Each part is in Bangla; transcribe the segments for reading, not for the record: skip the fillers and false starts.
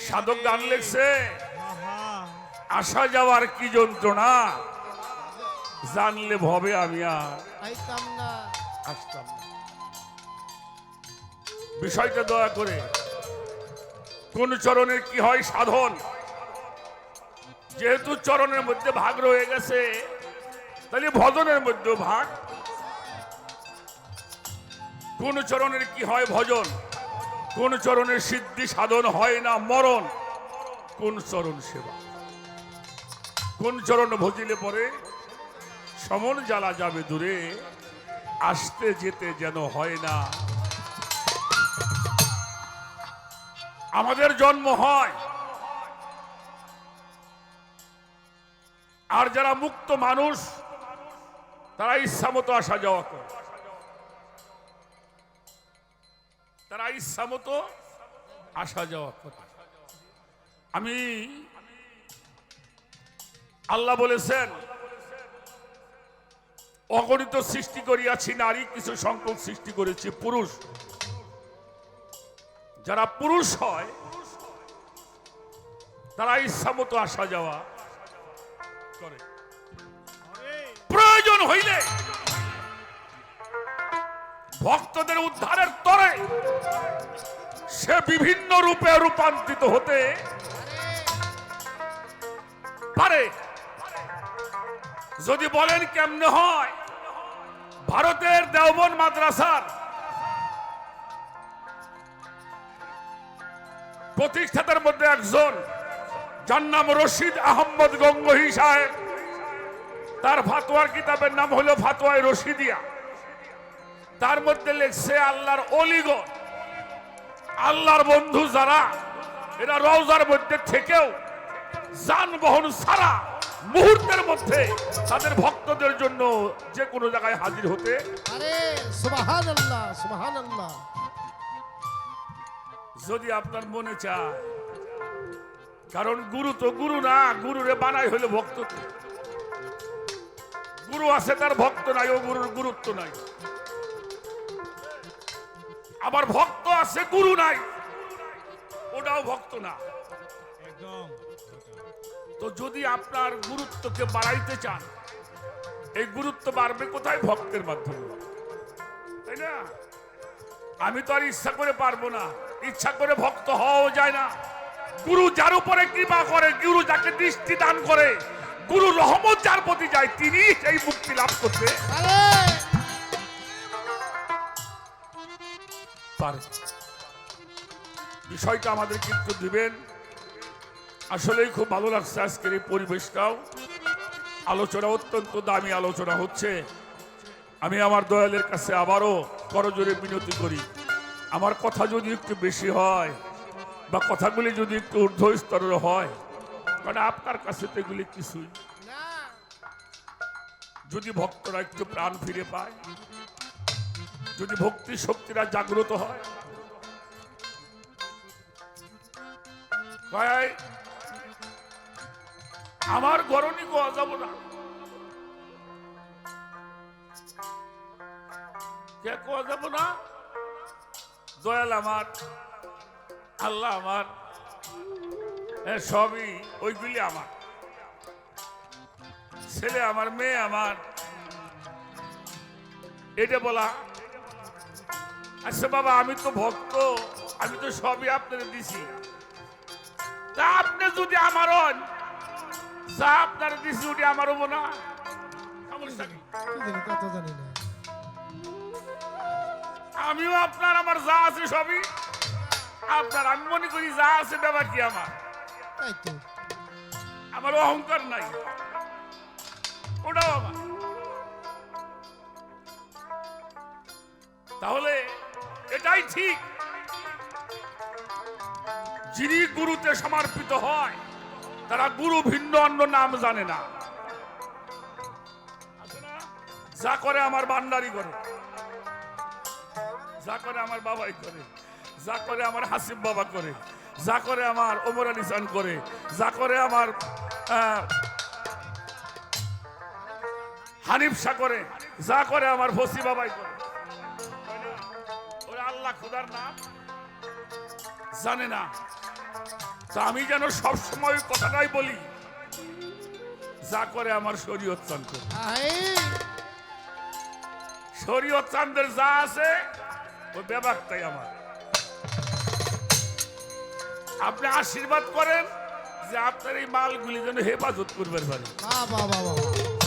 সাধক গান লেখছে, আসা যাওয়ার কি যন্ত্রণা, জানলে ভবে আমি আর আসতাম না। বিষয়টা দয়া করে, কোন চরণের কি হয় সাধন, যেহেতু চরণের মধ্যে ভাগ রয়ে গেছে, তাহলে ভজনের মধ্যে ভাগ। কোন চরণের কি হয় ভজন, কোন চরণের সিদ্ধি সাধন হয় না মরণ, কোন চরণ সেবা, কোন চরণ ভজিলে পরে সমন জ্বালা যাবে দূরে, আসতে যেতে যেন হয় না। আমাদের জন্ম হয়, আর যারা মুক্ত মানুষ তারা ইচ্ছা মতো আসা যাওয়া করে, তারা ইচ্ছা মতো আসা যাওয়া করে। আমি আল্লাহ বলেছেন, অগণিত সৃষ্টি করিয়াছি নারী, কিছু সংখ্যক সৃষ্টি করেছি পুরুষ। যারা পুরুষ হয় তারা ইচ্ছা মতো আসা যাওয়া করে। প্রয়োজন হইলে ভক্তদের উদ্ধারের তরে সে বিভিন্ন রূপে রূপান্তরিত হতে পারে। যদি বলেন কেমনে হয়, ভারতের দেওবন্দ মাদ্রাসার প্রতিষ্ঠাতার মধ্যে একজন, যার নাম রশিদ আহমদ গঙ্গোহী সাহেব, তার ফাতোয়ার কিতাবের নাম হলো ফাতোয়ায়ে রশিদিয়া। তার মধ্যে লেখছে, আল্লাহর অলিগণ, আল্লাহর বন্ধু যারা, এরা রওজার মধ্যে থেকেও যানবাহন ছাড়া মুহূর্তের মধ্যে তাদের ভক্তদের জন্য যে কোনো জায়গায় হাজির হতে। আরে সুবহানাল্লাহ, সুবহানাল্লাহ। যদি আপনার মনে চায়, কারণ গুরু তো গুরু না, গুরুরে বানাই হইলে ভক্ত। গুরু আছে তার ভক্ত নাই, ও গুরুর গুরুত্ব নাই। আবার ভক্ত আছে গুরু নাই, ওটাও ভক্ত না। তো যদি আপনার গুরুত্বকে বাড়াইতে চান, এই গুরুত্ব বাড়বে কোথায়? ভক্তের মাধ্যমে, তাই না? আমি তো আর ইচ্ছা করে পারবো না, ইচ্ছা করে ভক্ত হওয়াও যায় না। গুরু যার উপরে কৃপা করে, গুরু যাকে দৃষ্টি দান করে, গুরু রহমত যার প্রতি যায়, তিনি সেই মুক্তি লাভ করতে পারে। বিষয়টা আমাদের কিন্তু দিবেন। আসলেই খুব ভালো লাগছে আজকের এই পরিবেশটাও। আলোচনা অত্যন্ত দামি আলোচনা হচ্ছে। আমি আমার দয়ালের কাছে আবারও করজোরে বিনতি করি, আমার কথা যদি একটু বেশি হয় বা কথাগুলি যদি একটু ঊর্ধ্ব স্তরের হয়, কারণ আপনার কাছে তো এগুলি কিছুই। যদি ভক্তরা একটু প্রাণ ফিরে পায়, যদি ভক্তি শক্তিরা জাগ্রত হয়, আমার গরণী কোয়া যাব না, কে কোয়া যাব না? দয়াল আমার, আল্লাহ আমার, সবই ওইগুলি আমার, ছেলে আমার, মেয়ে আমার, এটা বলা। আচ্ছা বাবা, আমি তো ভক্ত, আমি তো সবই আপনার দিছি, তা আপনি যদি আমার হন, যা আপনার দিছি ওটি আমার হবো না? আমিও আপনার, আমার যা আছে সবই আপনার। আমি মনে করি যা আছে ব্যাপার কি আমার, আমার অহংকার নাই, ওটাও আমার। তাহলে এটাই ঠিক, যিনি গুরুতে সমর্পিত হয় তারা গুরু ভিন্ন অন্য নাম জানে না। যা করে আমার ভান্ডারি করে, যা করে আমার বাবাই করে, যা করে আমার হাসিব বাবা করে, যা করে আমার ওমর আলী খান করে, যা করে আমার হানিফ শাহ করে, যা করে আমার ফসি বাবাই করে। ওরা আল্লাহ খুদার নাম জানে না। তা আমি যেন সবসময় কথাটাই বলি, যা করে আমার শরীয়ত চান করে। আই শরীয়ত চাঁদের যা আছে ওই ব্যাপারটাই আমার। আপনি আশীর্বাদ করেন যে আপনার এই মালগুলি যেন হেফাজত করবার পারে। বাবা বাবা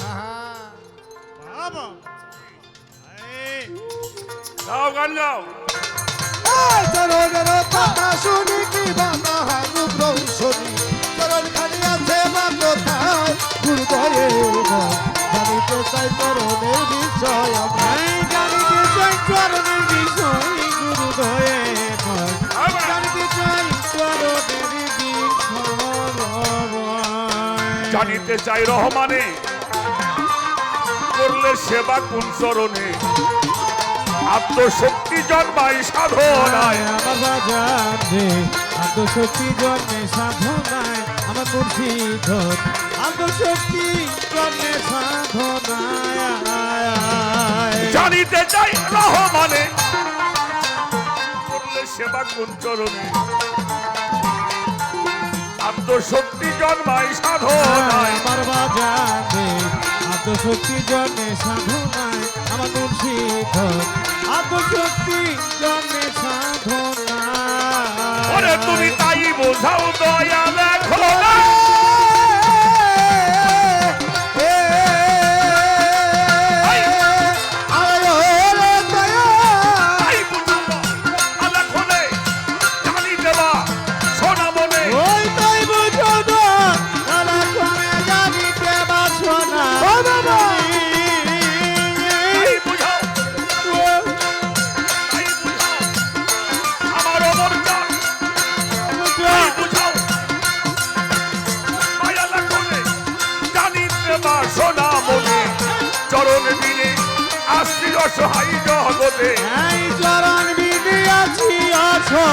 আহা বাবা গাও গান গাও। চরণের কথা শুনি কি বাবা রূপ রৌশনী চরণ খালি আছে বা কোথায় গুরুদয়ে জানিতে চাই চরণের বিষয় আমার জানিতে চাই চরণের বিষয় গুরুদয়ে জানিতে চাই চরণের বিষয় জানিতে চাই রহমানে করলে সেবা কোন চরণে, আত্মশক্তি জন্মায় সাধনায়। আমার বাজার রে আত্মশক্তি জন্মে সাধনায় আমার মুর্শিদ আত্মশক্তি জন্মে সাধনায় জানিতে চাই রহমানে করলে সেবা কোন চরণে, আত্মশক্তি জন্মায় সাধনায়। আমার বাজার রে আত্মশক্তি জন্মে সাধনায় আমার মুর্শিদ আত্মশক্তি জন্মে সাধনায় ওরে তুমি তাই বোঝাও দয়া লেখো না। তাই বুঝাবো আলাখনে জানি দেবা সোনা মনে। ওই তাই বুঝো না তারা কোনে জানিতে বাসো না তাই বুঝাও, তাই বুঝাও আমার অমর জান। তাই বুঝাও মায়া লাখনে জানি দেবা সোনা মনে। চরণ দিনে আসছি অসহায় জগতে। এই চরণ বিধি আছি আছো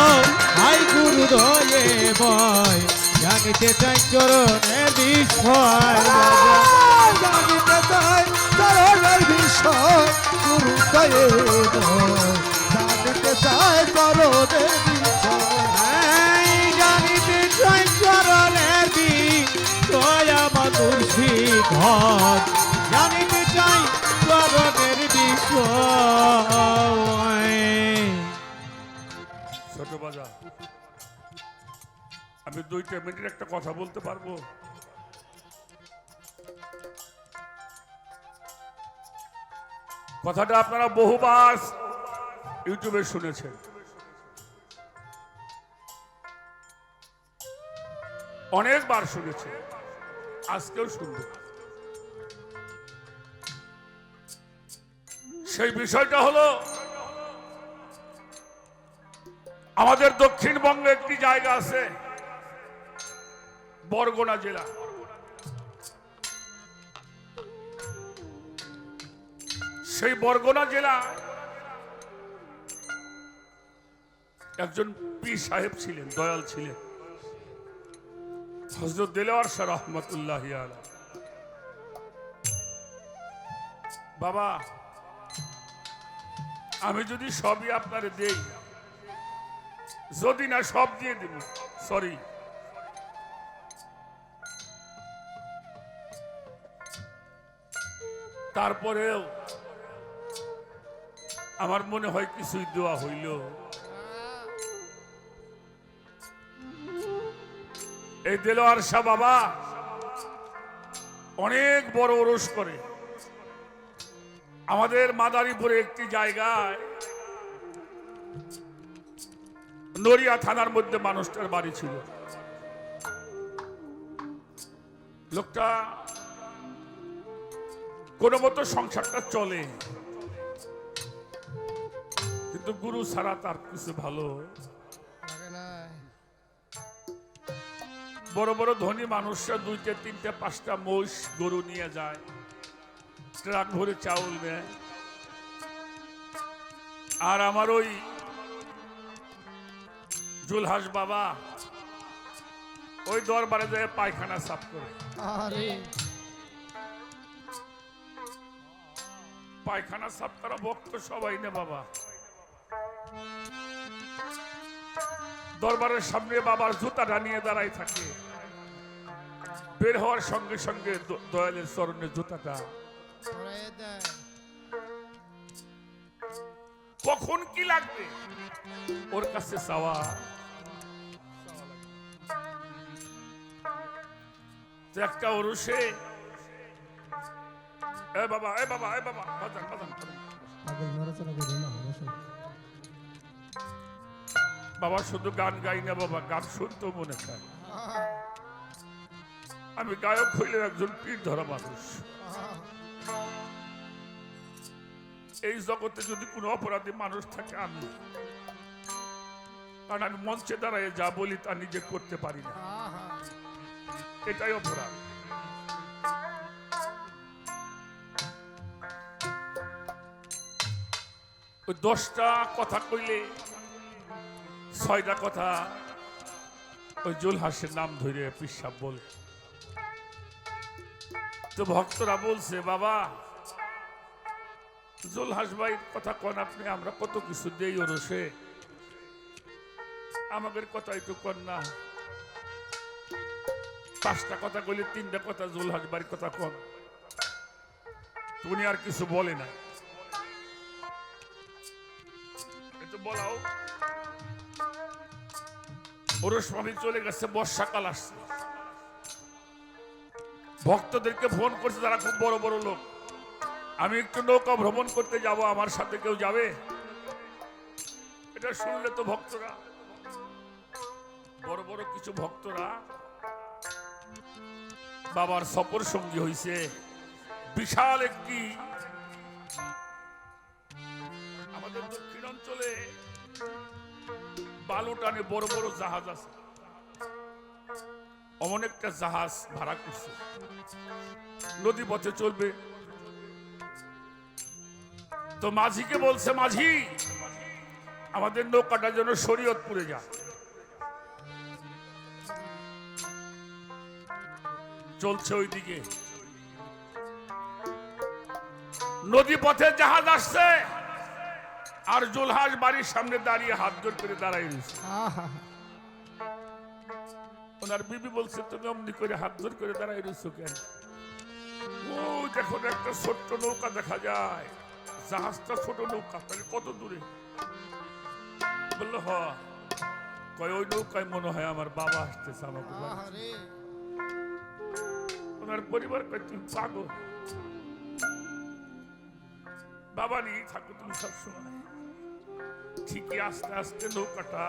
হাই গুরু দয়ে বয় জানিতে চাই চরণের বিষয় জানিতে চাই চরণের বিষয় গুরুদয়ে জানিতে চাই চরণের বিষয় এই জানিতে চাই চরণের বিষয় আমার মুর্শিদ জানিতে চাই চরণের বিষয় ছোট বাজার, আমি 2 মিনিট একটা কথা বলতে পারবো? কথাটা আপনারা বহুবার ইউটিউবে শুনেছেন, অনেকবার শুনেছেন, আজকেও শুনবো। সেই বিষয়টা হলো আমাদের দক্ষিণবঙ্গে একটি জায়গা আছে বরগুনা জেলা। সেই বরগুনা জেলা একজন পীর সাহেব ছিলেন, দয়াল ছিলেন, হযরত দেলোয়ার শাহ রহমাতুল্লাহ আলাইহি। বাবা, আমি যদি সবই আপনারে দেই, যদি না সব দিয়ে দিব, সরি, তারপরেও আমার মনে হয় কিছুই দেওয়া হইল। এই দেলোয়ার শাহ বাবা অনেক বড় ওরস করে। আমাদের মাদারীপুরে একটি জায়গায় নড়িয়া থানার মধ্যে মানুষটার বাড়ি ছিল। লোকটা কোনো মতো সংসারটা চলে, কিন্তু গুরু ছাড়া তার কিছু ভালো। লাগে না বড় বড় ধনী মানুষরা 2টা 3টা 5টা মোষ গরু নিয়ে যায়, ট্রাক ভরে চাউল নেয়, আর আমার ওই জুলহাস বাবা ওই দরবারে যায় পায়খানা সাফ করে। আরে পায়খানা সাফ করা ভক্ত সবাই না বাবা। দরবারের সামনে বাবার জুতাটা নিয়ে দাঁড়াই থাকে। বের হওয়ার সঙ্গে সঙ্গে দয়ালের চরণের জুতাটা ছড়াইয়ে দেয়। কখন কি লাগবে ওর কাছে চাওয়া। তো একটা ওরসে এ বাবা এ বাবা এ বাবা বাজান বাজান পাগল নড়াচড়া করবে না, বসো। বাবা শুধু গান গাই না বাবা, গান শুনতেও মনে চায়। আমি গায়ক হইলেও একজন পীর ধরা মানুষ। এই জগতে যদি কোনো অপরাধী মানুষ থাকে আমি, কারণ আমি মঞ্চে দাঁড়ায় যা বলি তা নিজে করতে পারি না, এটাই অপরাধ। ওই 10টা কথা কইলে 6টা কথা ওই জুলহাসের নাম ধরে পিসাব বলে। তো ভক্তরা বলছে বাবা জুলহাস ভাই কথা কন আপনি, আমরা কত কিছু দেই ওরসে, আমাদের কথা একটু কন না। 5টা কথা কইলে 3টা কথা জুলহাস ভাইয়ের কথা কন। উনি আর কিছু বলে না, একটু বলাও। ওরস মামি চলে গেছে, বর্ষাকাল আসছে। ভক্তদেরকে ফোন করছে যারা খুব বড় বড় লোক, আমি একটু নৌকা ভ্রমণ করতে যাব, আমার সাথে কেউ যাবে? এটা শুনলে তো ভক্তরা, বড় বড় কিছু ভক্তরা বাবার সফর সঙ্গী হইছে। বিশাল একটি, আমাদের দক্ষিণ অঞ্চলে বালু টানে বড় বড় জাহাজ আছে, অমন একটা জাহাজ ভাড়া করছে, নদী পথে চলবে। তো মাঝিকে বলছে মাঝি আমাদের নৌকাটা যেন শরীয়তপুরে যায়। চলছে ওইদিকে, নদী পথে জাহাজ আসছে, আর জুলহাস বাড়ির সামনে দাঁড়িয়ে হাত জোর করে দাঁড়াই রয়েছে। ওনার বিবি বলছে তুমি অমনি করে হাত জোর করে দাঁড়াই রয়েছো কেন? ও দেখো একটা ছোট্ট নৌকা দেখা যায়, জাহাজটা ছোট নৌকা, তাহলে কত দূরে? বললো হ, কয় ওই নৌকায় মনে হয় আমার বাবা আসতেছে আমাকে। ওনার পরিবার কয় তুমি পাগল, বাবা নিয়ে থাকো তুমি সবসময়। ঠিকই আস্তে আস্তে নৌকাটা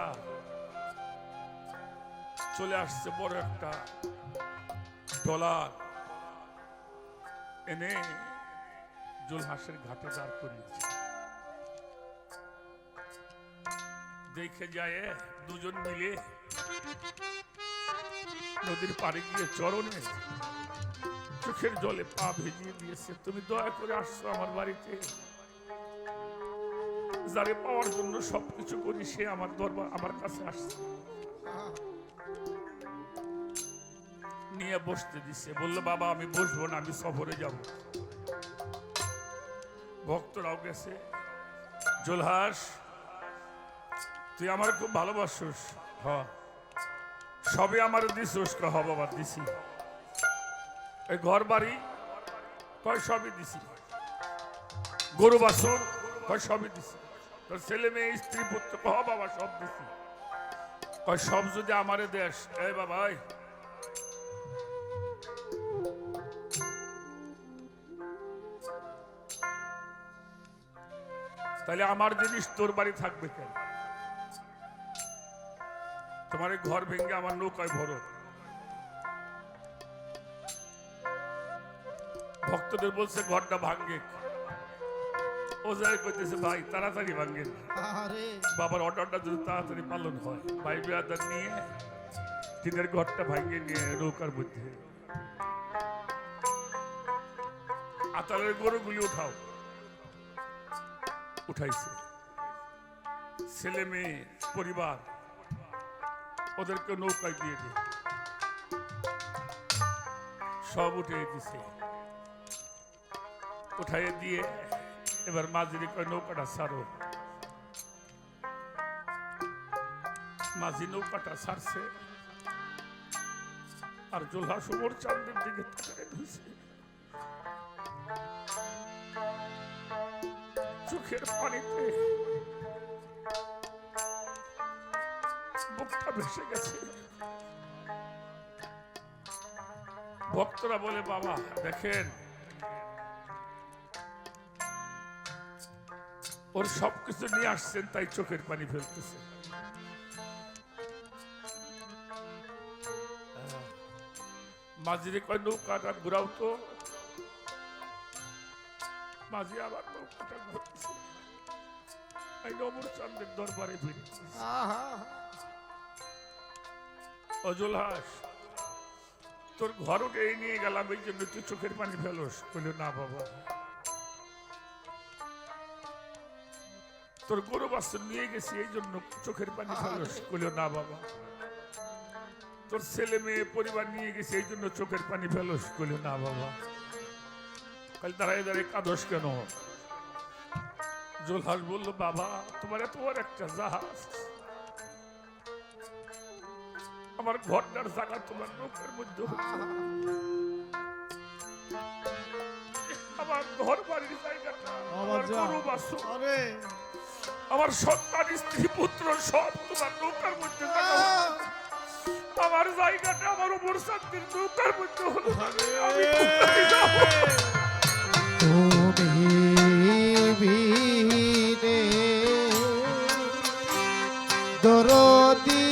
চলে আসছে, বড় একটা ডলার এনে জুলহাসের ঘাটে দাঁড় করিয়েছে। দেখে যায় দুজন মিলে নদীর পাড়ে গিয়ে চরণে চোখের জলে পা ভেজিয়ে দিয়েছে। তুমি দয়া করে আসছো আমার বাড়িতে, যারে পাওয়ার জন্য সবকিছু করি সে আমার দরবার আমার কাছে আসছে। নিয়ে বসতে দিছে, বললো বাবা আমি বসবো না, আমি সফরে যাব। ভক্তরাও গেছে। জুলহাস তুই আমার খুব ভালোবাসিস? হ। সবে আমার দিছিস? হ বাবা দিছি। এই ঘর বাড়ি? কয় সবই দিছি। গরু বাছুর? কয় সবই দিছি। তোর ছেলে মেয়ে স্ত্রী পুত্র? হ বাবা সব দিছি। কয় সব যদি আমারে দেশ? এই বাবা তাহলে আমার জিনিস তোর বাড়ি থাকবে কেন? তোমার ঘর ভেঙে আমার নৌকায় ভরো। ভক্তদের বলছে ঘরটা ভাঙ্গে। ও যাই করতেছে ভাই তাড়াতাড়ি ভাঙ্গে, বাবার অর্ডারটা যদি তাড়াতাড়ি পালন হয়। ভাই বিরাদার নিয়ে টিনের ঘরটা ভাঙ্গে নিয়ে নৌকার মধ্যে আতালের গরুগুলি উঠাও। উঠাইছে, ছেলে মেয়ে পরিবার ওদেরকে নৌকায় দিয়ে দিয়ে সব উঠে দিছে। উঠাইয়ে দিয়ে এবার মাঝিরে কয় নৌকাটা ছাড়ো। মাঝি নৌকাটা ছাড়ছে আর জোলহা সুমর চাঁদের দিকে তাকায় রইছে। চোখের পানিতে বুকটা ভেসে গেছে। ভক্তরা বলে বাবা দেখেন ওর সবকিছু নিয়ে আসছেন তাই চোখের পানি ফেলতেছে। মাঝিরে কয় নৌকাটা ঘুরাও তো। মাঝি আবার নৌকাটা ঘুরতেছে। এই নমর চাঁদের দরবারে ফিরেছে। অজলহাস তোর ঘর উঠে নিয়ে গেলাম এই জন্য তুই চোখের পানি ফেলোস। বলল না বাবা, তোর গরু বাছুর নিয়ে গেছি এই জন্য চোখের পানি ফেলোস। বলল না বাবা, তোর ছেলে মেয়ে পরিবার নিয়ে গেছি এই জন্য চোখের পানি ফেলোস। বলল না বাবা, কাল দাঁড়ায় দাঁড়িয়ে কাঁদস কেন? জোলহাস বলল বাবা তোমার এত বড় একটা জাহাজ, আমার ঘরটার জায়গা তোমার নৌকার মধ্যে হচ্ছে। আমার ঘর বাড়ির জায়গাটা, আমার গরু বাছুর, আমার সন্তান স্ত্রী পুত্র সব তোমার নৌকার মধ্যে জায়গা হচ্ছে। আমার জায়গাটা আমার উপর শান্তির নৌকার মধ্যে হলো। আমি কোথায় যাবো? দরদি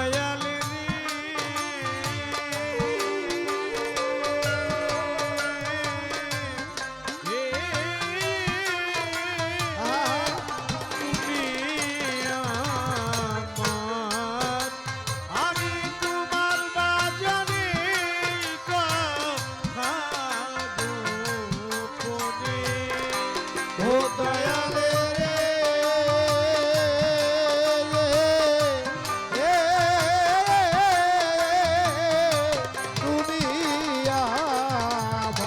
দয়াল রে তুমি আমার আমি তোমার বাজারে কথা গোপনে ও দয়ালে রে তুমি আমার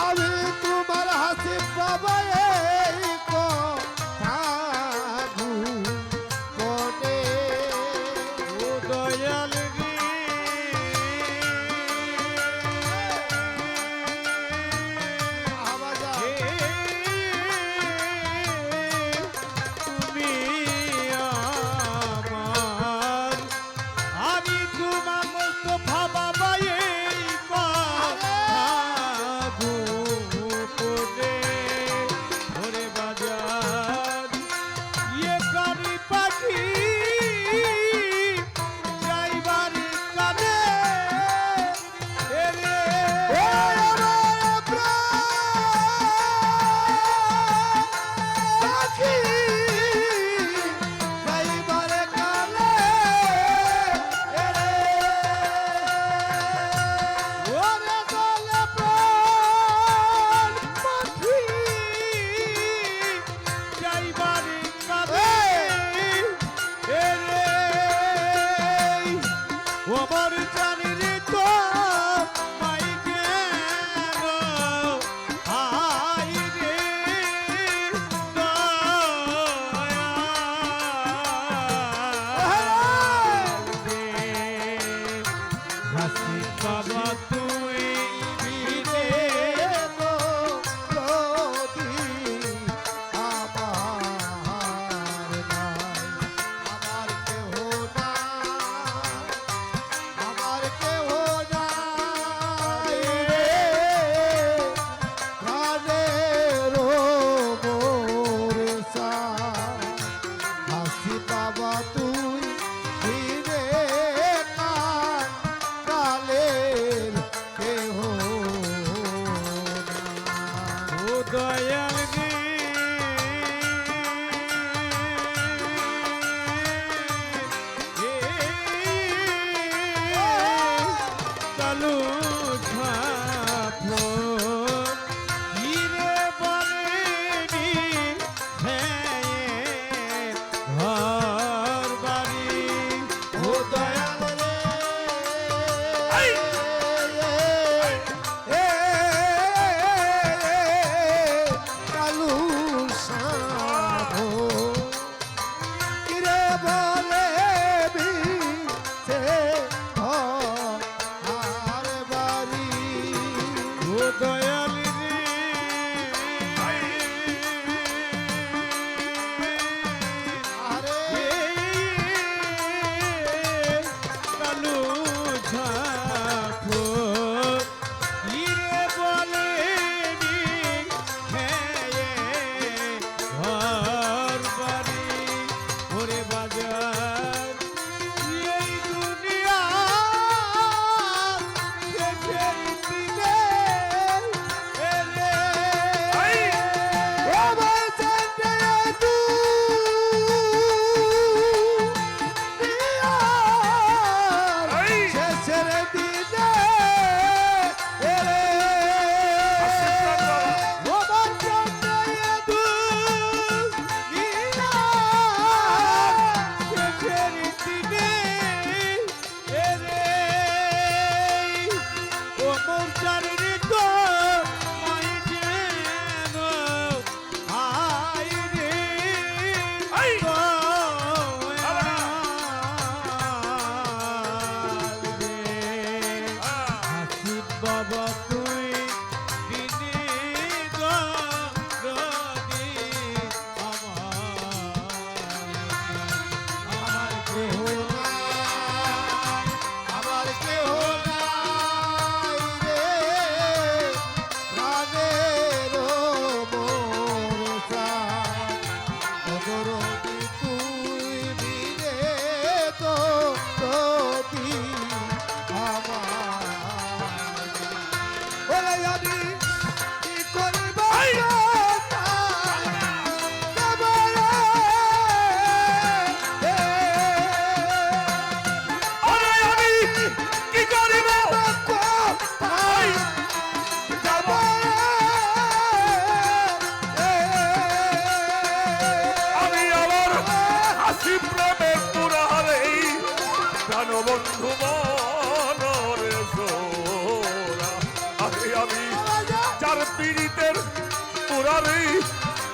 আমি তোমার হাসি বাবা এই কথা গোপনে ও দয়াল রে আবাজা হে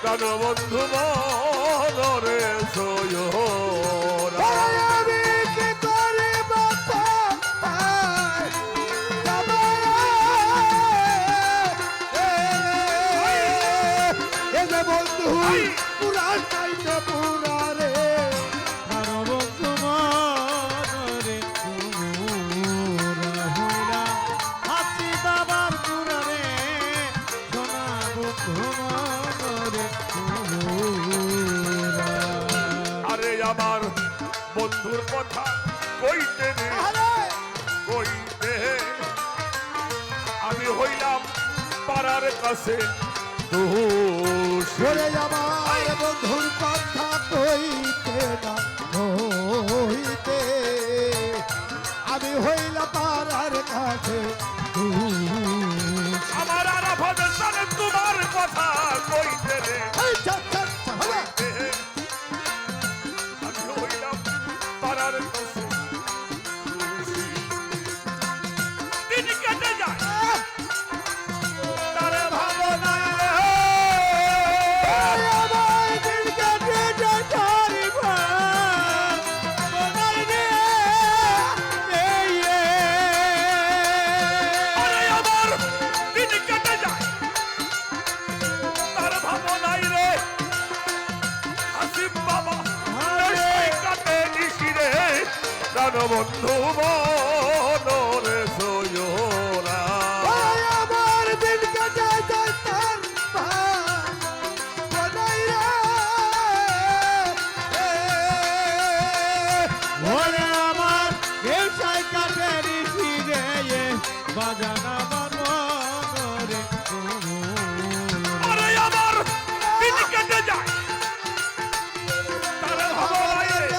প্রাণ বন্ধু মনরে সয়োরা আমি কি করি বাবা এ যে বন্ধু পুরা চাইতে পুরা রে বন্ধু মনরে পুরা হইলা হাসি বাবার পুরা রে সোনা বন্ধু মনরে পুরা আরে আমার বন্ধুর কথা কইতে রে কইতে আমি হইলাম পাড়ার কাছে দোষ ওরে আমার বন্ধুর কথা কইতে না হইতে আমি হইলা পাড়ার কাছে আমার আরাফাত জানে তোমার কথা কইতে রে কইতে আমি হইলাম পাড়ার কাছে দোষী। দিন কেটে যায় তারে ভাবনা আরে আমার দিন কেটে যায় তার ভাবনাই রে হাসিব বাবা নেশায় কাটে নিশি রে প্রাণ বন্ধু মনরে সয়োরা আমার দিন কাটে যায় তার বানাই রে ওরে আমার ব্যবসায় কাটের ফিরে বাজান আমার মনরে আরে আমার দিন কেটে যায় তার ভাবনাই রে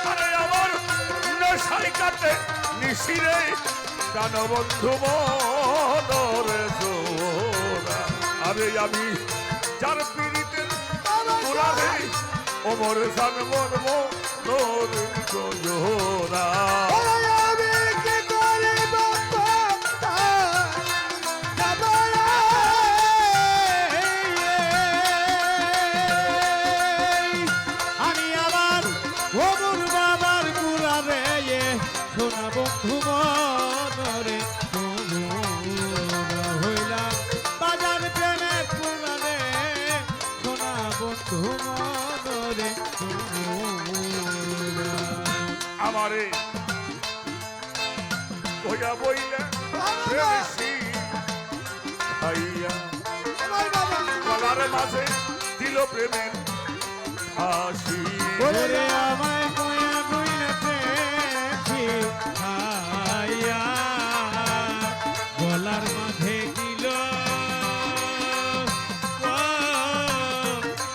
আরে আমার নেশায় কাটে নিশি রে প্রাণ বন্ধু মনরে সয়োরা আরে আমি যার পীড়িতের তোরা রে ওমর জান মর্ম তোর সয়োরা আমি কি করি বাবা আমি আমার ওমর বাবার পুরা রে সোনা বন্ধু মনরে হইলাম বাজার প্রেমের পুরা রে সোনা বন্ধু মনরে আমারে কইয়া বইলে প্রেমসী ভাইয়া গলার মাঝে দিল প্রেমের হাসি ওরে আমায় কয়া বইলে পেয়েছি আয়া গলার মাঝে দিল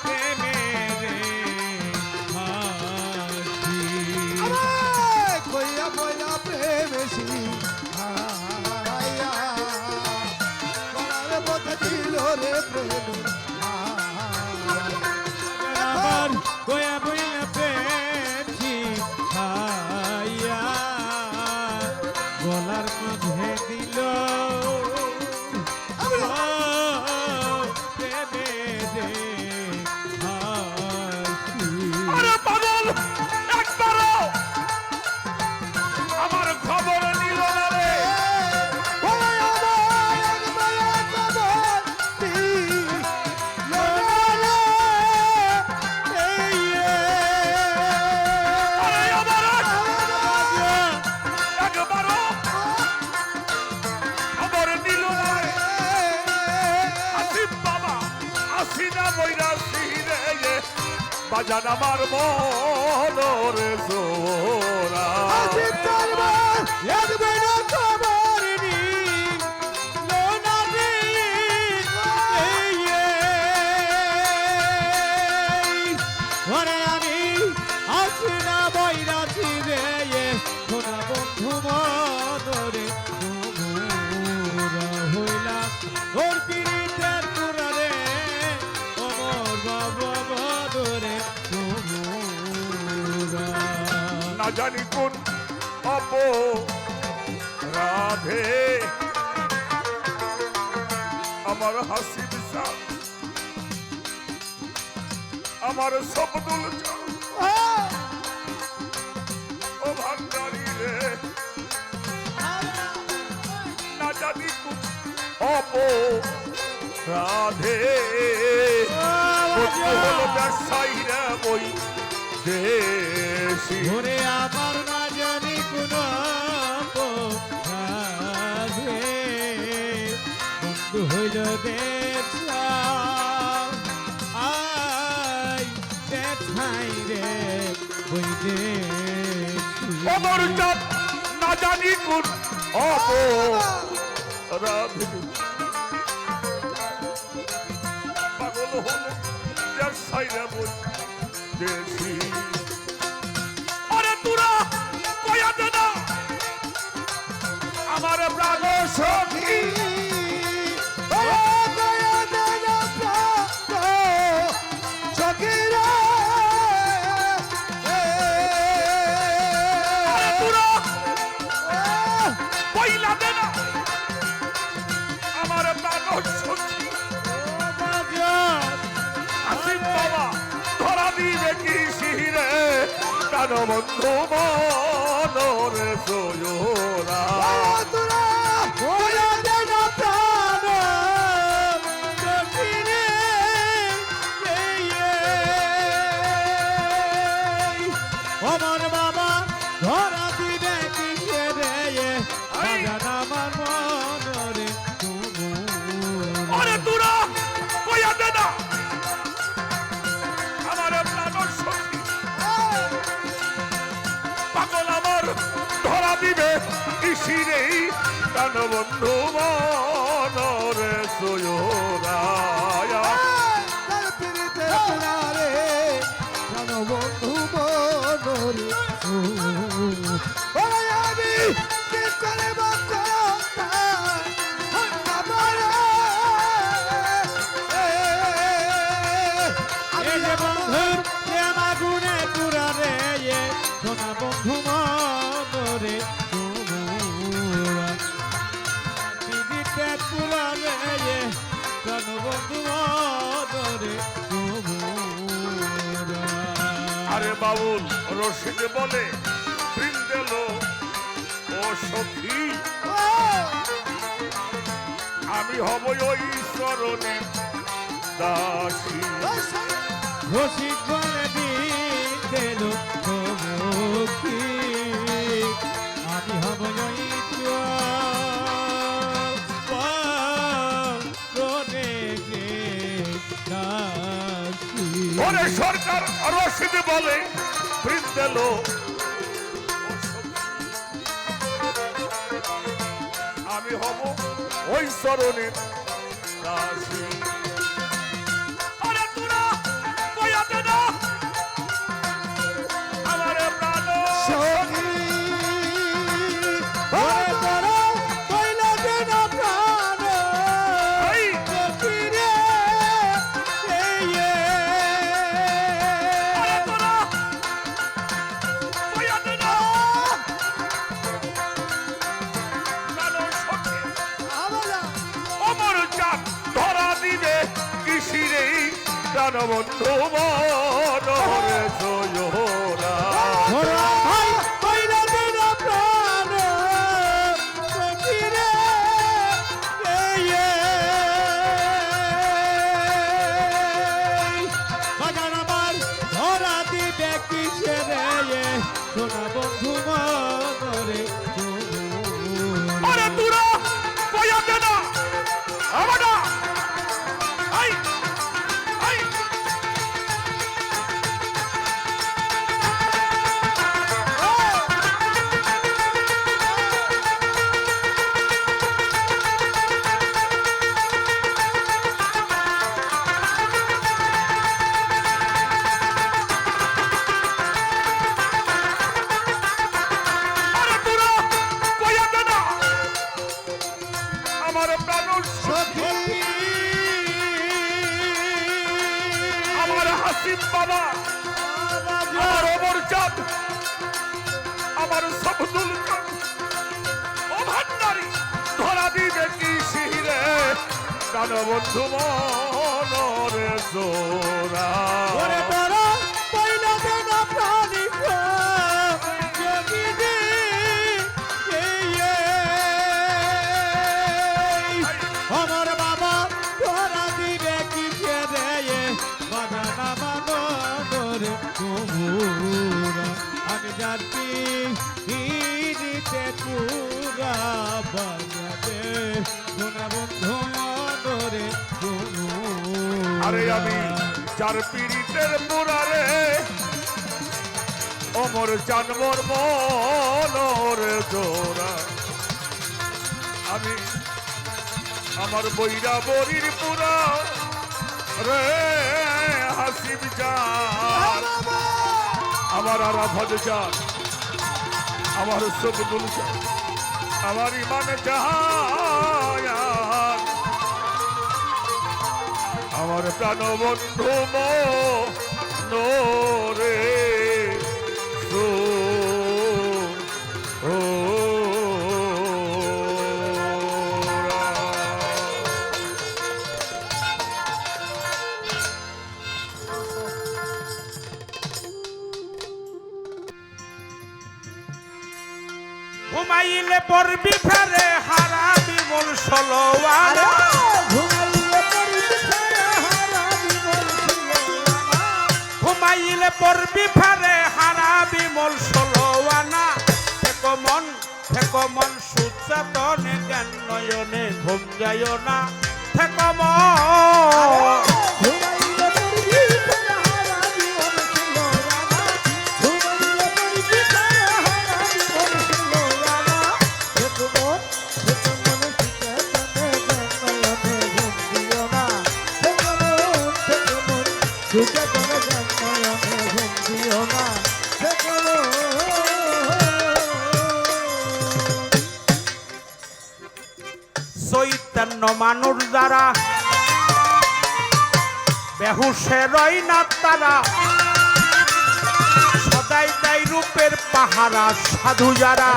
প্রেমের হাসি কইয়া কইয়া প্রেমেশি করার পথে ছিল রে প্রেম আমার কয়া বইলে পেয়েছি আয়া গলার মাঝে দিল আরে পাগল একবারও আমার খবর নিল না রে আরে আমার একবারও খবর নিল না রে আসিফ বাবা আসি না বইরা সিরে বাজান আমার মনরে জোরা আমি আসি না বৈরাছি রে সোনা বন্ধু মনরে হইলাম ওর পিড়িতের পুরা রে অমর বাবা বদরে না জানি কোন অপরাধে আমার হাসিব শাহ, আমার সবদুল শাহ, ও ভান্ডারি রে না জানি অপরাধে হলো ব্যবসায়ীরা বই দেশি। ওরে আমার না জানি কোন বন্ধু হইল দেখা আই দেখাই রে বইতে অমর জাত না জানি কোন অপরাধে পাগল হলো ব্যবসায়ীরা বই দেশি। আরে তোরা কয়া দে না আমার প্রাণ সখী, আরে তোরা কইলা দে না আমার প্রাণ সখী। আসিফ বাবা ধরা দিবে কি শিরে প্রাণ বন্ধু মনরে সোয়রা। আমার বাবা ধরা দিবে কি রে আমার মনরে আরে তোরা কইয়া দে না আমার প্রাণ সখী, পাগল আমার ধরা দিবে ইসিরে প্রাণ বন্ধু মনরে সোয়রা। বন্ধু মনোরে আমি কি করে এই যে বন্ধুর প্রেম আগুনে পুরা রে সোনা বন্ধু মনরে পুরা রে কোন বন্ধু মনরে আরে বাউল রশিদ বলে বৃন্দেল ও সখী, আমি হব ওই চরণে দাসী। রসিক বলে দিল মুখী আমি হব ওরে সরকার রশিদ বলে বৃন্দেল আমি হব ওই চরণে দাসী। আরে তোরা কইয়া দে না আমার প্রাণ সখী এই আরে তোরা কইয়া দে না প্রাণ সখী, অমর জাত ধরা দিবে কিসিরে প্রাণ বন্ধু মনরে সোয়রা। সোনা বন্ধু মনরে আরে তোরা কইয়া দে না আমারা আই আই প্রাণবন্ধু মনরে জোড়া ওরে তোরা পয়লা দেনা প্রাণী জগিদি আমার বাবা তোরা দিবে কি রে বাগানা মানরে কুমুরা আমি যাচ্ছি হিরিতে কুরা বাজাবে সোনা বন্ধু মনরে কুমুরা আরে আমি চার পীড়িতের মুরারে অমর জানমর মনরে জোড়া আমি আমার বৈরা বরির পুরা রে হাসিব জান আমার আরাফত জান আমার সবদুল জান আমার ইমান জাহান আমার প্রাণবন্ধু মনোরে ঘুমাইলে পড়বি ফেরে হারা বিমল সলোয়ার ঘুমাইলে পড়বি ফেরে হারা বিমল সলোয়ানা থেকো মন সুচাতনে জ্ঞান নয়নে ঘুম যায় না থেকো চৈতন্য মানুষ যারা বেহুশে রয় না তারা সদাই তাই রূপের পাহারা সাধু যারা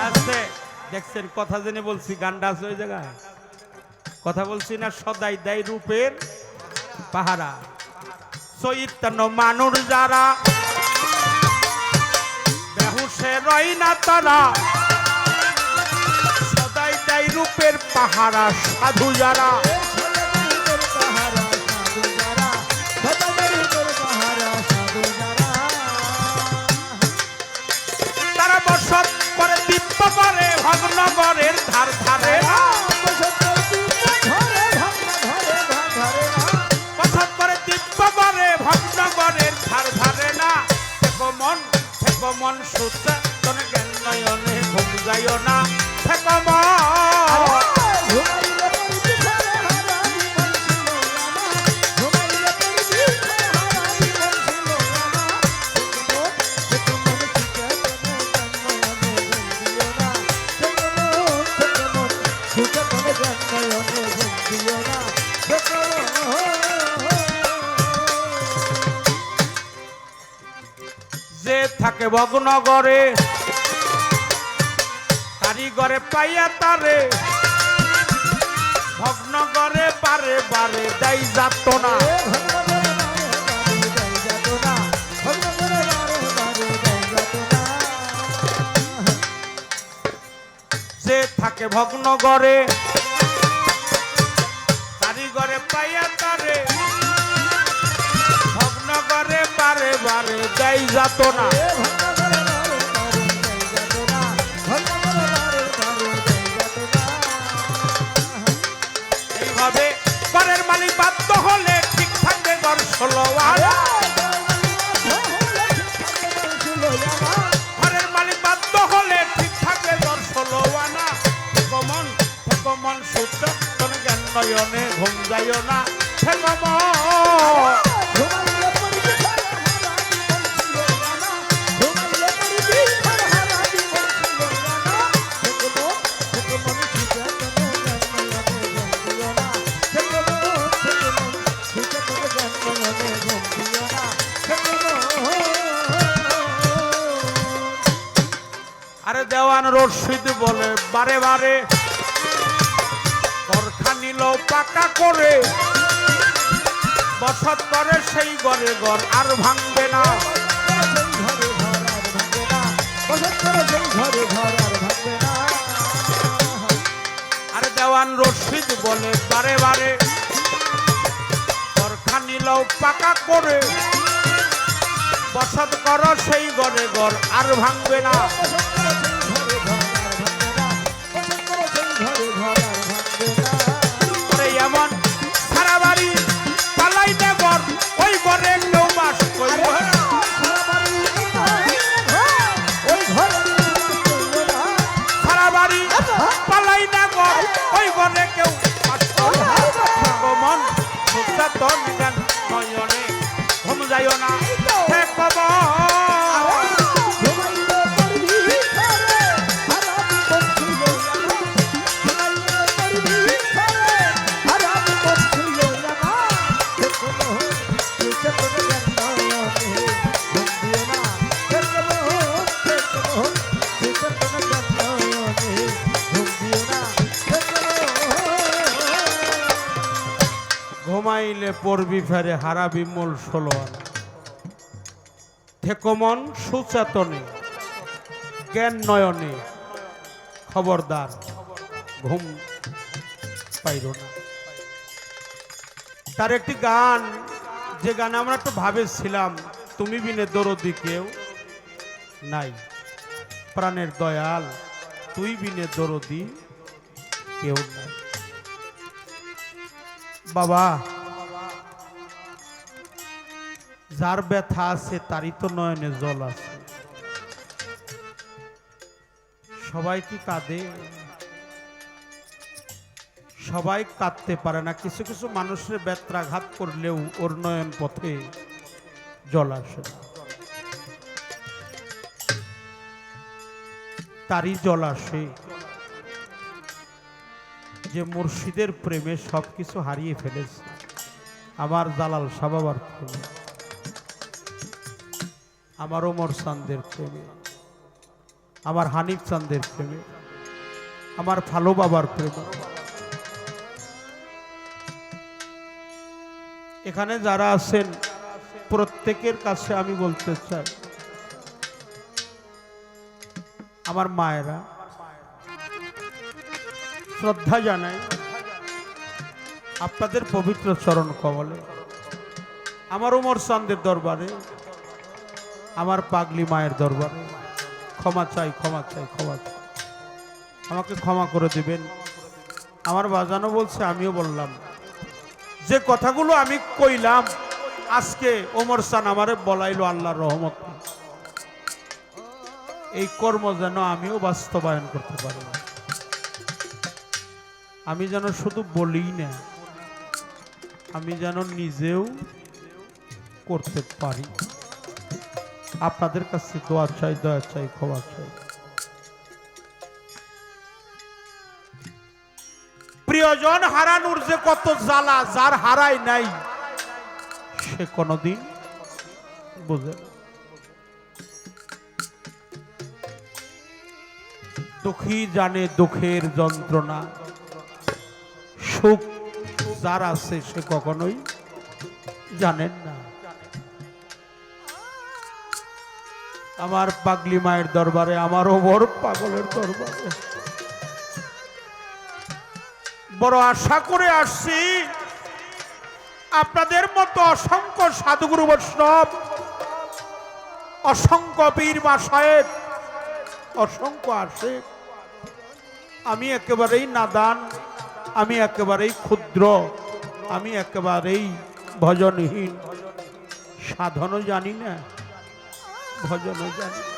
আছে দেখছেন কথা জেনে বলছি গানটা আছে ওই জায়গায় কথা বলছি না সদাই দেয় রূপের পাহারা চৈতন্য মানুষ যারা বেহুশে রয় না তারা সদাই দেয় রূপের পাহারা সাধু যারা তারা বসত করে দিব্য করে ভগ্নগরের ধার ধারে বসত করে দিব্য করে ভগ্নগরের ধার ধারে না থেকো মন সুস্থ তোর জ্ঞান নয়নে ঘুম যায় না থেকো মন যে থাকে ভগ্নগরে কারিগরে পাইয়া তারে ভগ্নগরে বারে বারে দেয় যাত না যে থাকে ভগ্নগরে কারিগরে পাইয়া তারে ভগ্নগরে বারে বারে দেয় যাত না এইভাবে ঘরের মালিক বাধ্য হলে ঠিক থাকবে ঘর সলোয়ার ঘরের মালিক বাধ্য হলে ঠিক থাকবে ঘর সলোয়ানা থেকো মন সুস্থ তোর জ্ঞান নয়নে ঘুম যায় না থেকো মন দেওয়ান রশিদ বলে বারে বারে ঘরখা নিল পাকা করে বসত করে সেই ঘরে ঘর আর ভাঙবে না। ঘরে ঘর আর ভাঙবে না, বসত করে সেই ঘরে ঘর আর ভাঙবে না। আর দেওয়ান রশিদ বলে বারে বারে ঘরখা নিল পাকা করে বসত করো সেই ঘরে ঘর আর ভাঙবে না। এমন সারা বাড়ি পালাই দেবর ওই ঘরে কেউ বাস করবে না। সারা বাড়ি পালাই দেবর ওই ঘরে কেউ বাস করবে না। মন সুচাতন জ্ঞান নয়নে ঘুম যাইও না হে কবর। ঘুমাইলে পড়বি ফেরে হারাবি মূল 16 আনা। থেকো মন সুচেতনে জ্ঞান নয়নে খবরদার ঘুম পাইল না। তার একটি গান, যে গানে আমরা একটু ভাবেছিলাম তুমি বিনে দরদি কেউ নাই, প্রাণের দয়াল তুই বিনে দরদি কেউ নাই। বাবা যার ব্যথা আছে তারই তো নয়নে জল আছে। সবাই কি কাঁদে? সবাই কাঁদতে পারে না। কিছু কিছু মানুষের ব্যত্রাঘাত করলেও ওর নয়ন পথে জল আসে না, তারই জল আসে যে মুর্শিদের প্রেমে সবকিছু হারিয়ে ফেলেছে। আমার জালাল শাহ বাবার প্রেমে, আমার ওমর চাঁদের প্রেমে, আমার হানিফ চাঁদের প্রেমে, আমার ফালু বাবার প্রেমে। এখানে যারা আছেন প্রত্যেকের কাছে আমি বলতে চাই, আমার মায়েরা শ্রদ্ধা জানাই আপনাদের পবিত্র চরণ কমলে, আমার ওমর চাঁদের দরবারে, আমার পাগলি মায়ের দরবারে ক্ষমা চাই, ক্ষমা চাই, ক্ষমা চাই। আমাকে ক্ষমা করে দিবেন। আমার বাজানো বলছে, আমিও বললাম, যে কথাগুলো আমি কইলাম আজকে ওমর চান আমারে বলাইলো আল্লাহর রহমত, এই কর্ম যেন আমিও বাস্তবায়ন করতে পারি। আমি যেন শুধু বলি না, আমি যেন নিজেও করতে পারি। আপনাদের কাছে দোয়া চাই, দয়া চাই, ক্ষমা চাই। প্রিয়জন হারানোর যে কত জ্বালা, যার হারাই নাই সে কোনদিন বোঝে না। দুঃখী জানে দুঃখের যন্ত্রণা, সুখ যার আছে সে কখনোই জানেন না। আমার পাগলি মায়ের দরবারে, আমার ওমর পাগলের দরবারে বড় আশা করে আসছি। আপনাদের মতো অসংখ্য সাধুগুরু বৈষ্ণব, অসংখ্য পীর মাশায়েখ, অসংখ্য আশিক। আমি একেবারেই নাদান, আমি একেবারেই ক্ষুদ্র, আমি একেবারেই ভজনহীন। সাধনও জানি না, ভজনও জানি না।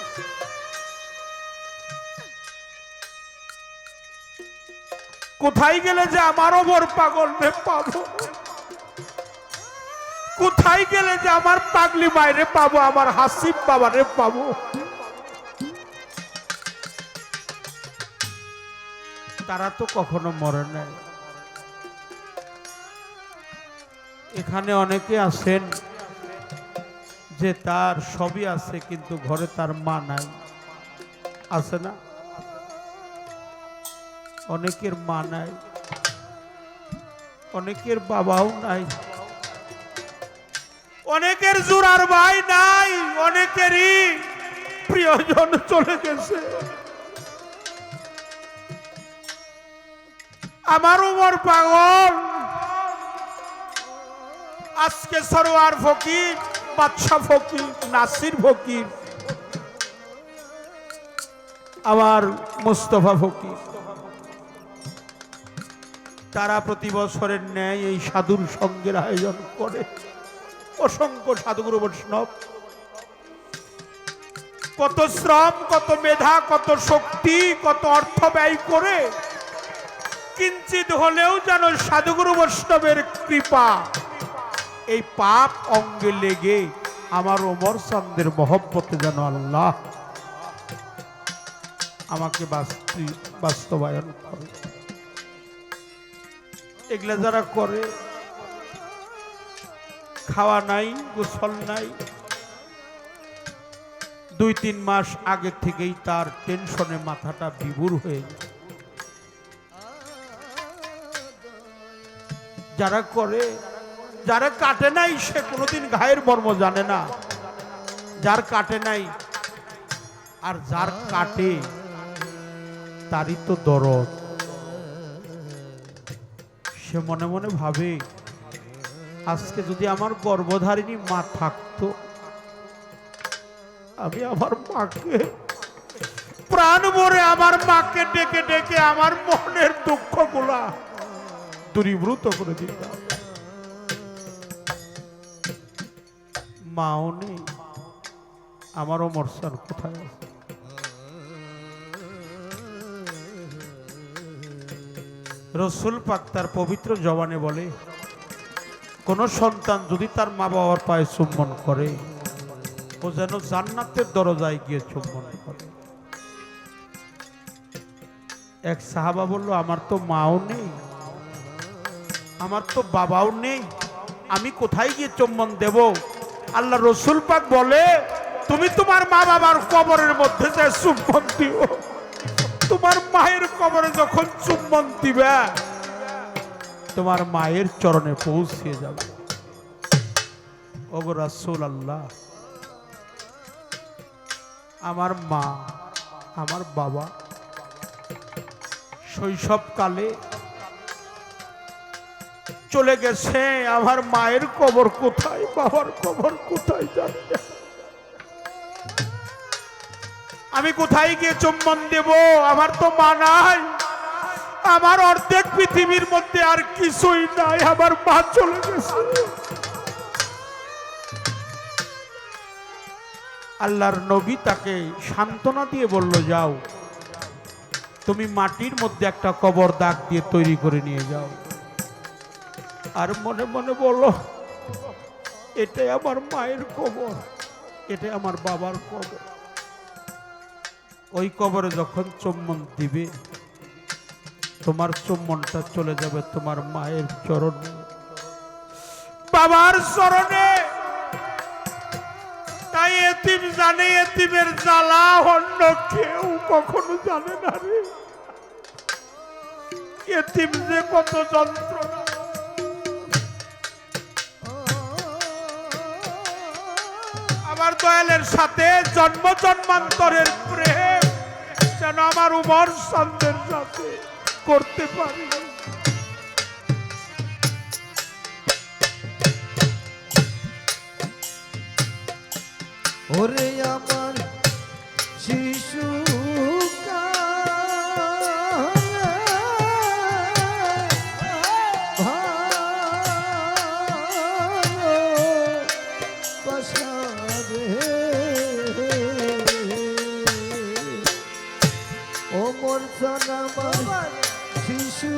কোথায় গেলে যে আমার ওমর পাগল রে পাবো, কোথায় গেলে যে আমার পাগলি মায়েরে পাবো, আমার হাসিব বাবারে পাবো। তারা তো কখনো মরে নাই। এখানে অনেকে আছেন যে তার সবই আছে কিন্তু ঘরে তার মা নাই, আছে না? অনেকের মা নাই, অনেকের বাবাও নাই, অনেকের জোড়ার ভাই নাই, অনেকেরই প্রিয়জন চলে গেছে। আমার উমর পাগল আজকে সরোয়ার ফকির, বাদশা ফকির, নাসির ফকির, আমার মুস্তফা ফকির, তারা প্রতি বছরের ন্যায় এই সাধুর সঙ্গের আয়োজন করে। অসংখ্য সাধুগুরু বৈষ্ণব কত শ্রম, কত মেধা, কত শক্তি, কত অর্থ ব্যয় করে কিঞ্চিত হলেও যেন সাধুগুরু বৈষ্ণবের কৃপা এই পাপ অঙ্গে লেগে আমার ওমর চাঁদের মহব্বতে যেন আল্লাহ আমাকে বাস্তবায়ন করে। এগুলা যারা করে, খাওয়া নাই, গোসল নাই, 2-3 মাস আগে থেকেই তার টেনশনে মাথাটা বিভোর হয়ে যায়। যারা করে, যারা কাটে নাই সে কোনোদিন ঘায়ের মর্ম জানে না। যার কাটে নাই আর যার কাটে তারই তো দরদ। সে মনে মনে ভাবে, আজকে যদি আমার গর্ভধারিণী মা থাকতো, আমি আমার মাকে প্রাণ ভরে আমার মাকে ডেকে ডেকে আমার মনের দুঃখগুলা দূরীভূত করে দিতাম। মাও নেই, আমারও মরসান কোথায় আছে? রসুল পাক তার পবিত্র জবানে বলে, কোন সন্তান যদি তার মা বাবার পায়ে চুম্বন করে, ও যেন জান্নাতের দরজায় গিয়ে চুম্বন করে। এক সাহাবা বলল, আমার তো মাও নেই, আমার তো বাবাও নেই, আমি কোথায় গিয়ে চুম্বন দেব? আল্লাহ রসুল পাক বলে, তুমি তোমার মা বাবার কবরের মধ্যে যে চুম্বন দিও, তোমার মায়ের কবরে যখন চুম্বন দিবে তোমার মায়ের চরণে পৌঁছে যাবে। ওগো রাসূল আল্লাহ, আমার মা, আমার বাবা শৈশবকালে চলে গেছে, আমার মায়ের কবর কোথায়, বাবার কবর কোথায় জানি না। আমি কোথায় গিয়ে চুম্বন দেব? আমার তো মা নাই, আমার অর্ধেক পৃথিবীর মধ্যে আর কিছুই নাই, আমার মা চলে গেছে। আল্লাহর নবী তাকে সান্ত্বনা দিয়ে বলল, যাও তুমি মাটির মধ্যে একটা কবর দাগ দিয়ে তৈরি করে নিয়ে যাও। আর মনে মনে বলল, এটাই আমার মায়ের কবর, এটাই আমার বাবার কবর। ওই কবরে যখন চুম্বন দিবে, তোমার চুম্বনটা চলে যাবে তোমার মায়ের চরণে, বাবার চরণে। তাই এতিম জানে এতিমের জ্বালা, অন্য কেউ কখনো জানে না রে। এতিম যে কত যন্ত্রণা। আমার দয়ালের সাথে জন্ম জন্মান্তরের প্রেম যেন আমার উমর চাঁদের সাথে করতে পারি। ওরে আমার শিশু ও মোর আমার শিশু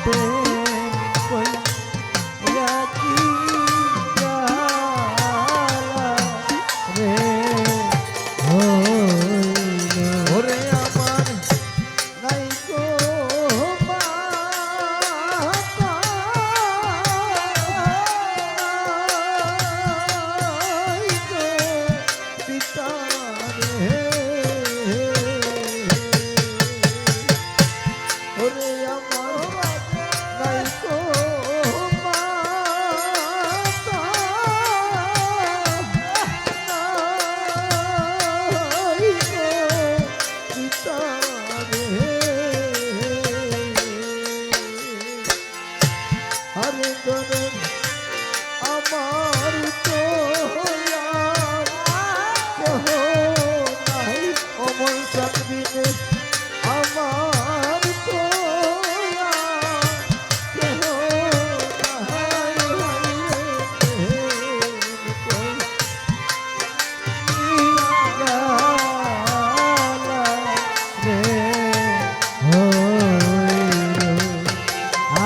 প্রেম কইরা কি জ্বালা রে হইল। ওরে আমার নাই গো মাতা, নাই গো পিতা রে। ওরে আমার নাই গো মাতা, নাই গো পিতা রে। হরে গরম আমার তো কেহ নাই, অমল চাকরিনে আমার তো কেহ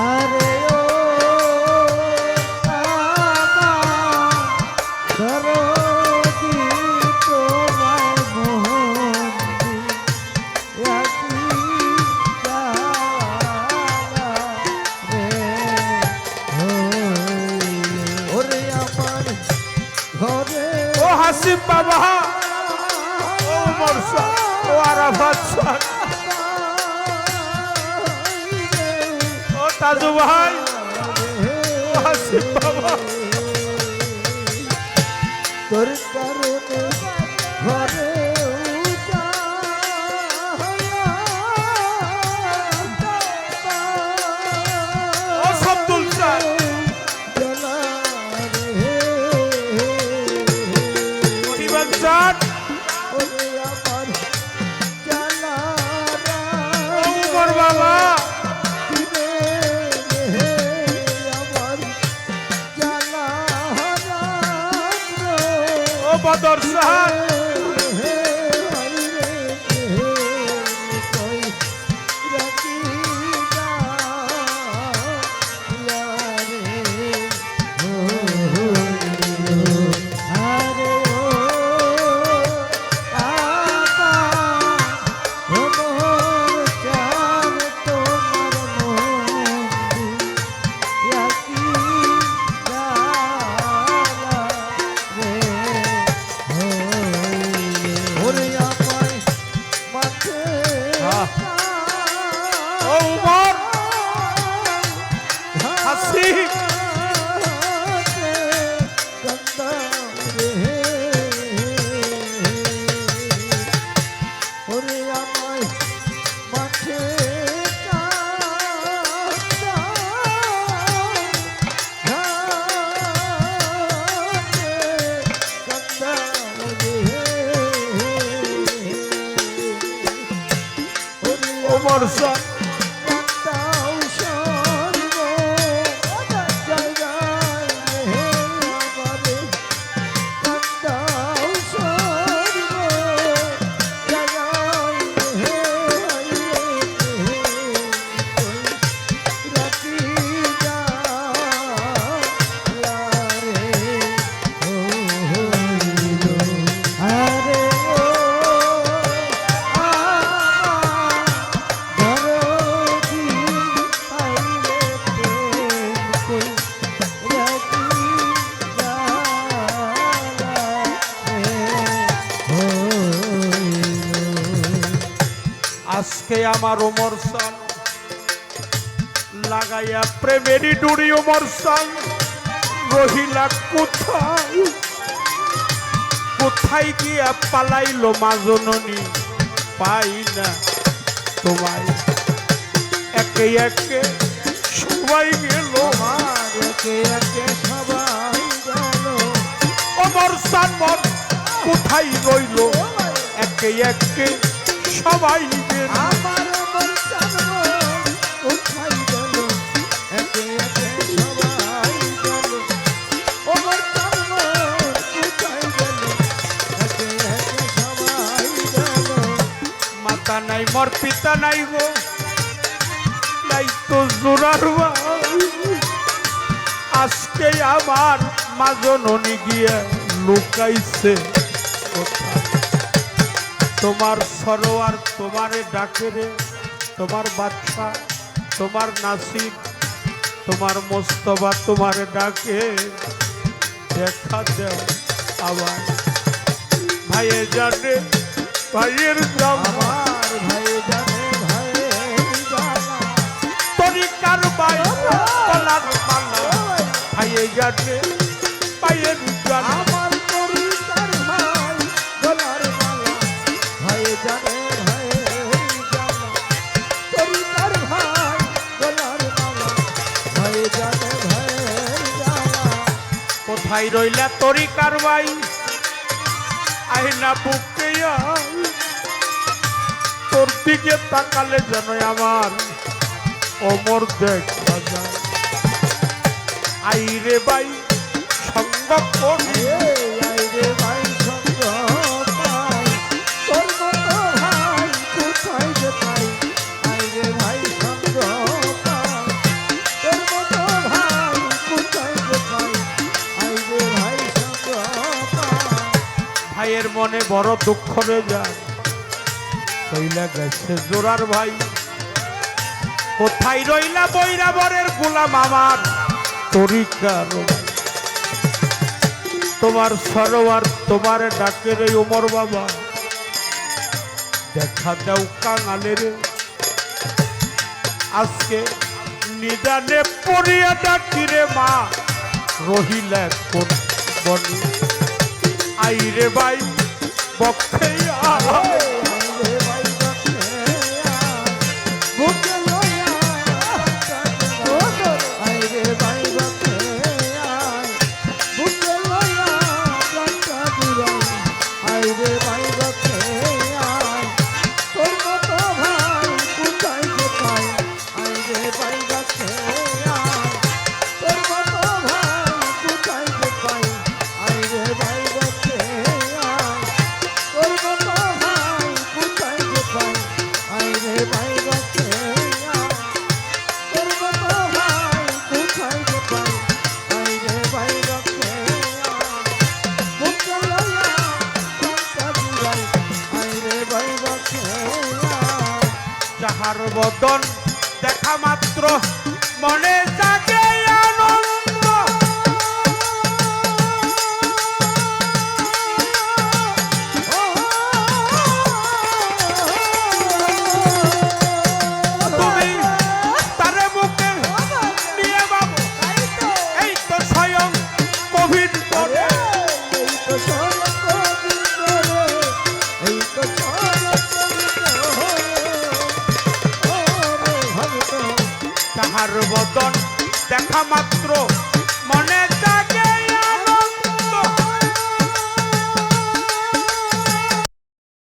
আরে ও দরদি তোমায় মোহন রাখি ওরে আমার ঘরে ও হাসিম বাবা, ও উমর শাহ, ও আরাফাত শাহ, ও তাজু ভাই, ও হাসিম বাবা। তোর কারণে ঘরে ও শব্দুল শাহ, ইমান চাঁদ, ও উমর বাবা, ও বদর শাহ, ও উমর হাসিম, ওরে আমায় মাঠে উমর শাহ, আজকে আমার উমর শাহ লাগাইয়া প্রেমেরই ডুরি উমর শাহ রহিলা কোথায়, কোথায় গিয়া পালাইলো মা জননী, পাই না তোমায়, একে একে সবাই গেল, একে একে সবাই গেল, উমর শাহ মন কোথায় রইল, একে একে সবাই গেল। আমার মন জানো কোথায় গেল, একে একে সবাই গেল, আমার জানো কোথায় গেল, একে একে সবাই গেল। মাতা নাই মোর পিতা নাই গো, নাই তো জোরার ভাই আজকে আমার মাজননি গিয়ে লুকাইছে কোথায়? তোমার সরোয়ার তোমারে ডাকে রে, তোমার বাচ্চা, তোমার নাসির, তোমার মোস্তফা তোমারে ডাকে, দেখা দেও আবার। ভাইয়ে জানে ভাইয়ের জামা, আমার ভাই জানে ভাইয়ের জ্বালা। তরিকার ভাই গলার মালা, ভাইয়ে জানে ভাইয়ের জানা। আমার তরিকার ভাই গলার মালা, ভাই জানে ভাইয়ের জ্বালা। তরিকার ভাই গলার মালা, ভাই জানে ভাইয়ের জ্বালা। কোথায় রইলা তরিকার ভাই? আইনা বুকে তোর দিকে তাকালে যেন আমার অমর দেখা যায়। আইরে ভাই সঙ্গ করি, আইরে ভাই সঙ্গ পাই, তোর মতো ভাই কোথায় যে পাই? আইরে ভাই সঙ্গ পাই, তোর মতো ভাই কোথায় যে পাই? আইরে ভাই সঙ্গ পাই। ভাইয়ের মনে বড় দুঃখ রে যায়, কইলা গেছে জোরার ভাই। কোথায় রইলা বৈরাবরের গোলাম আমার তরিকার ভাই? তোমার সরোয়ার তোমার ডাকে রে ওমর বাবা, দেখা দাও কাঙালে রে। আজকে নিদানে পড়িয়া ডাকি রে মা, রহিলা কোন বনে? আইরে ভাই বক্ষে আইরে ভাই বক্ষে আয়, বুকে লইয়া আইরে ভাই বক্ষে আয়, বুকে লইয়া প্রাণটা জুড়াই। আইরে ভাই বক্ষে আয়, তোর মতো ভাই কোথায় যে পাই? আইরে ভাই বক্ষে আয়, তোর মতো ভাই কোথায় যে পাই? আইরে ভাই বক্ষে আয়, তোর মতো ভাই কোথায় যে পাই? আইরে ভাই বক্ষে আয়, তোর মতো ভাই কোথায় যে পাই? আইরে ভাই বক্ষে আয়, বুকে লইয়া প্রাণটা জুড়াই। আইরে ভাই বক্ষে আয়। যাহার বদন দেখা মাত্র মনে জাগে আনন্দ, তুমি তারে মুখে নিয়ে বাবু, এই তো স্বয়ং কোভিড পরে। এই তো সড়ক ভিতরে, এই তো সড়ক ভিতরে, ওরে ভক্ত। তাহার বদন দেখা মাত্র মনে জাগে